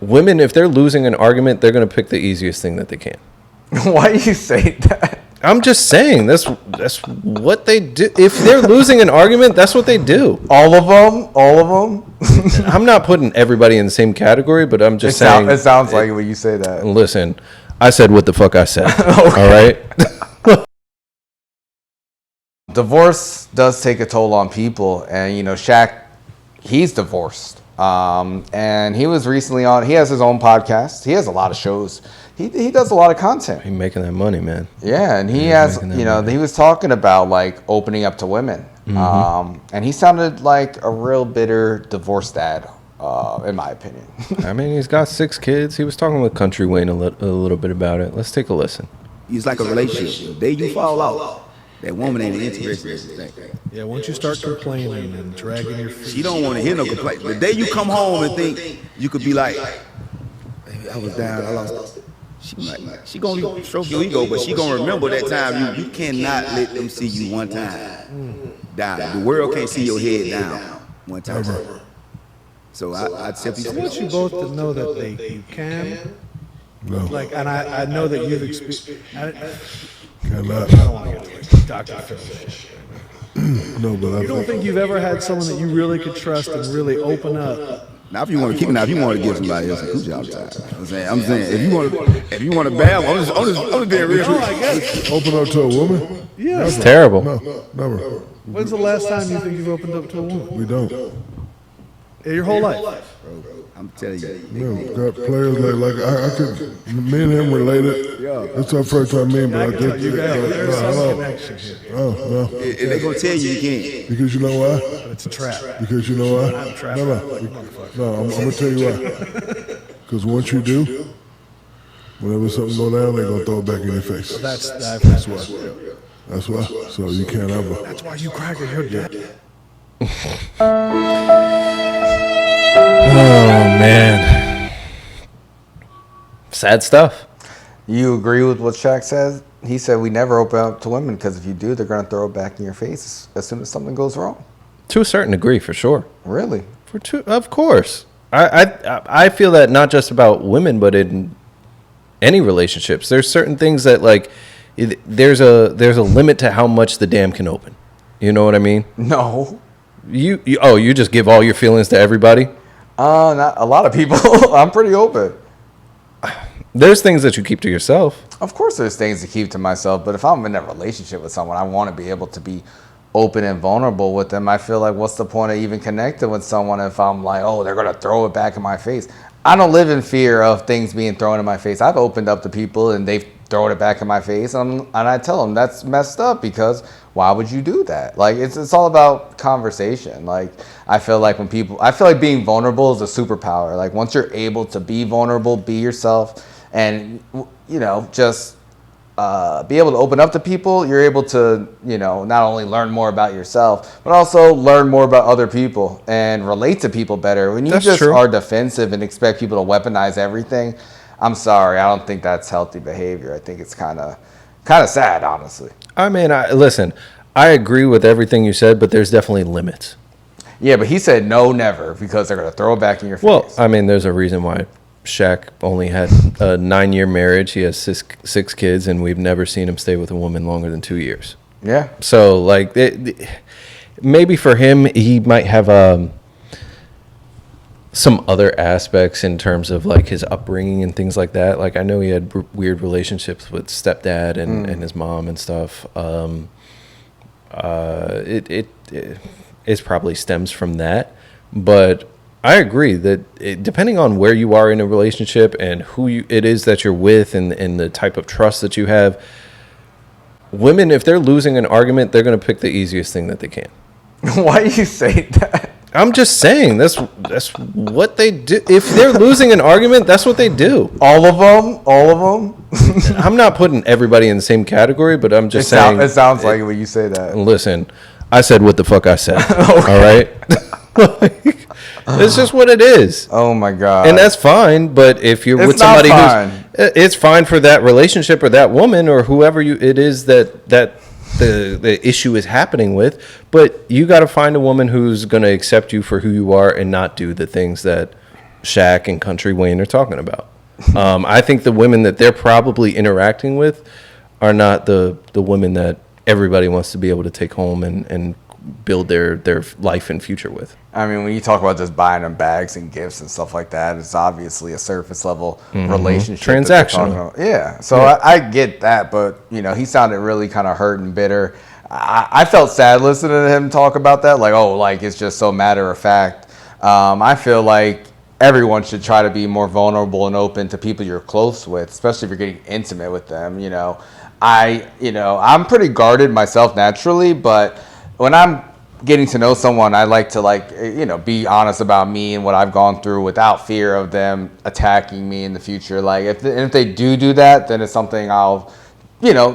Women, if they're losing an argument, they're going to pick the easiest thing that they can. Why do you say that? I'm just saying that's what they do. If they're losing an argument, that's what they do. All of them. I'm not putting everybody in the same category, but I'm just saying. It sounds like it when you say that. Listen, I said what the fuck I said. All right. Divorce does take a toll on people, and Shaq, he's divorced, and he was recently on. He has his own podcast. He has a lot of shows. He does a lot of content. He's making that money, man. Yeah, and he was talking about like opening up to women, and he sounded like a real bitter divorce dad, in my opinion. I mean, he's got 6 kids. He was talking with Country Wayne a little bit about it. Let's take a listen. It's like a relationship. The day you fall out, that woman ain't interested in this thing. Yeah, once you start complaining and dragging your feet. She don't want to hear no complaint. The day you come home and think you could be like, baby, I was down, I lost it. She gonna stroke your ego, but she gonna remember that time. You cannot let them see you one time down. The world can't see your head down one time. So I simply I want you both to know that you can. No. Like, and I know that you've experienced. Cannot. I don't want to get to like Dr. Phil shit. No, but You don't think you've ever had someone that you really could trust and really open up? now if you want to keep it, now if you want to give somebody else a coochie all the time, I'm saying if you want to bab, I'm just being real. No, I guess. open up to a woman? Yeah. It's terrible. No, never. When's the last time you think you've opened up to a woman? We don't. Your whole life. I'm telling you. No, got players like I could. Me and him related. It's our first time meeting, but I think There's some connection here. no. If they're gonna tell you can't. Because you know why? But it's a trap. Because you know why? I'm trapped. No, I'm gonna tell you why. Because once you do, whenever something go down, they're gonna throw it back in your face. That's why. That's why. So you can't ever. That's why you crack at your dad. Oh man, sad stuff. You agree with what Shaq says? He said we never open up to women because if you do, they're going to throw it back in your face as soon as something goes wrong. To a certain degree, for sure. Really? Of course. I feel that not just about women, but in any relationships. There's certain things that like there's a limit to how much the dam can open. You know what I mean? No. You just give all your feelings to everybody? Not a lot of people. I'm pretty open. There's things that you keep to yourself. Of course there's things to keep to myself, but if I'm in a relationship with someone, I want to be able to be open and vulnerable with them. I feel like what's the point of even connecting with someone if I'm like, oh, they're going to throw it back in my face. I don't live in fear of things being thrown in my face. I've opened up to people and they've thrown it back in my face, and I tell them that's messed up because why would you do that? Like it's all about conversation. Like I feel like being vulnerable is a superpower. Like once you're able to be vulnerable, be yourself, and just be able to open up to people, you're able to not only learn more about yourself, but also learn more about other people and relate to people better. When you are defensive and expect people to weaponize everything, I'm sorry, I don't think that's healthy behavior. I think it's kind of sad, honestly. I mean, listen, I agree with everything you said, but there's definitely limits. Yeah, but he said no, never, because they're going to throw it back in your face. Well, I mean, there's a reason why Shaq only had a 9-year marriage. He has six kids, and we've never seen him stay with a woman longer than 2 years. Yeah. So, like, maybe for him, he might have some other aspects in terms of, like, his upbringing and things like that. Like, I know he had weird relationships with stepdad and his mom and stuff. It probably stems from that. But I agree that depending on where you are in a relationship and who it is that you're with and the type of trust that you have, women, if they're losing an argument, they're going to pick the easiest thing that they can. Why do you say that? I'm just saying that's what they do. If they're losing an argument, that's what they do. All of them. I'm not putting everybody in the same category, but I'm just saying. It sounds like it when you say that. Listen, I said what the fuck I said. All right. It's just what it is. Oh my God. And that's fine, but if you're with somebody it's fine for that relationship or that woman or whoever it is that the issue is happening with, but you got to find a woman who's going to accept you for who you are and not do the things that Shaq and Country Wayne are talking about. I think the women that they're probably interacting with are not the women that everybody wants to be able to take home and build their life and future with. I mean, when you talk about just buying them bags and gifts and stuff like that, it's obviously a surface level relationship. Transactional. Yeah. So I get that, but he sounded really kind of hurt and bitter. I felt sad listening to him talk about that. Like, it's just so matter of fact. I feel like everyone should try to be more vulnerable and open to people you're close with, especially if you're getting intimate with them. I'm pretty guarded myself naturally, but when I'm getting to know someone, I like to be honest about me and what I've gone through without fear of them attacking me in the future. Like if they do that, then it's something I'll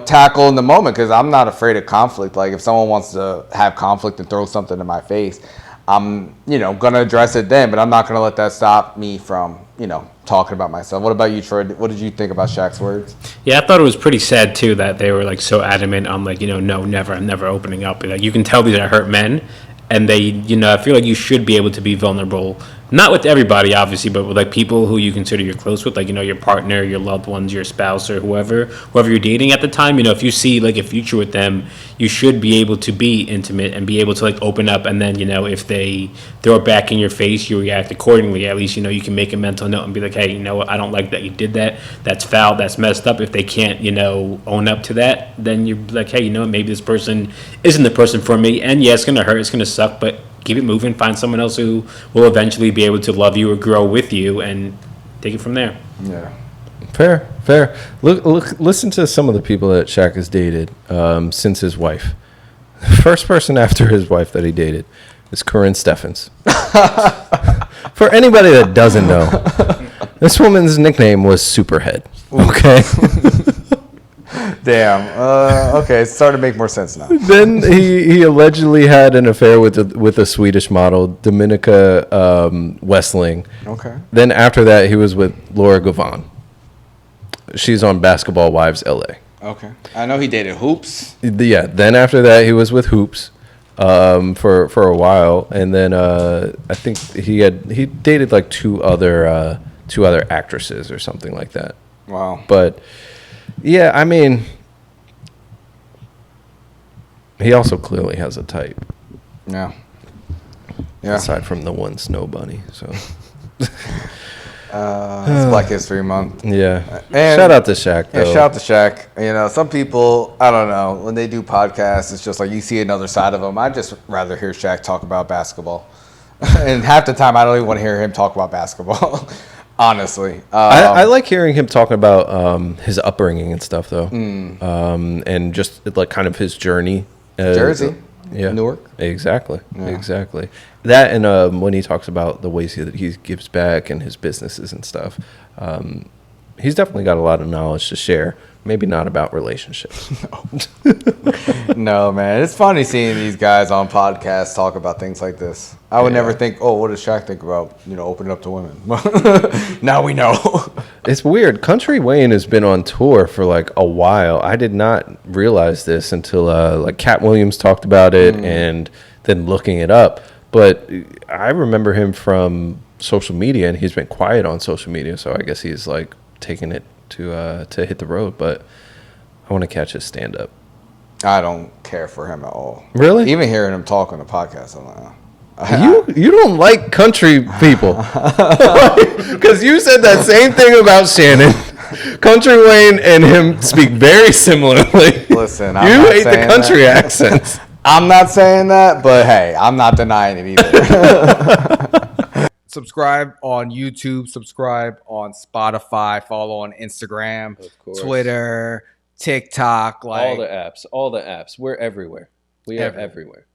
tackle in the moment, because I'm not afraid of conflict. Like if someone wants to have conflict and throw something in my face, I'm gonna address it then, but I'm not gonna let that stop me from talking about myself. What about you, Troy? What did you think about Shaq's words? Yeah, I thought it was pretty sad too that they were like so adamant on like no, never, I'm never opening up. Like you can tell these are hurt men, and they I feel like you should be able to be vulnerable, not with everybody obviously, but with like people who you consider you're close with, like your partner, your loved ones, your spouse, or whoever you're dating at the time. If you see like a future with them, you should be able to be intimate and be able to like open up, and then if they throw it back in your face, you react accordingly. At least you can make a mental note and be like, hey, what, I don't like that you did that, that's foul, that's messed up. If they can't own up to that, then you're like, hey, maybe this person isn't the person for me, and yeah, it's gonna hurt, it's gonna suck, but keep it moving, find someone else who will eventually be able to love you or grow with you, and take it from there. Yeah. Fair. Look, listen to some of the people that Shaq has dated since his wife. The first person after his wife that he dated is Corinne Steffens. For anybody that doesn't know, this woman's nickname was Superhead. Okay. Damn. Okay, it's starting to make more sense now. Then he allegedly had an affair with a Swedish model, Dominika Westling. Okay. Then after that, he was with Laura Gavon. She's on Basketball Wives LA. Okay. I know he dated Hoops. Yeah. Then after that, he was with Hoops for a while, and then I think he dated like two other actresses or something like that. Wow. But yeah, I mean, he also clearly has a type. Yeah. Aside from the one snow bunny, so. It's Black History Month. Yeah. And shout out to Shaq, though. Yeah, shout out to Shaq. Some people, I don't know, when they do podcasts, it's just like you see another side of them. I'd just rather hear Shaq talk about basketball. And half the time, I don't even want to hear him talk about basketball, honestly. I like hearing him talk about his upbringing and stuff, though. And just like kind of his journey. Jersey. Yeah. Newark. Exactly. That, and when he talks about the ways that he gives back and his businesses and stuff, he's definitely got a lot of knowledge to share. Maybe not about relationships. No, man. It's funny seeing these guys on podcasts talk about things like this. I would never think, what does Shaq think about, opening up to women? Now we know. It's weird. Country Wayne has been on tour for like a while. I did not realize this until like Cat Williams talked about it and then looking it up. But I remember him from social media, and he's been quiet on social media. So I guess he's like taking it to hit the road. But I want to catch his stand up. I don't care for him at all. Really? Even hearing him talk on the podcast, I'm like, You don't like country people. Because you said that same thing about Shannon. Country Wayne and him speak very similarly. Listen, you hate the country accents. I'm not saying that, but hey, I'm not denying it either. Subscribe on YouTube, subscribe on Spotify, follow on Instagram, Twitter, TikTok. All the apps. We're everywhere. We are everywhere.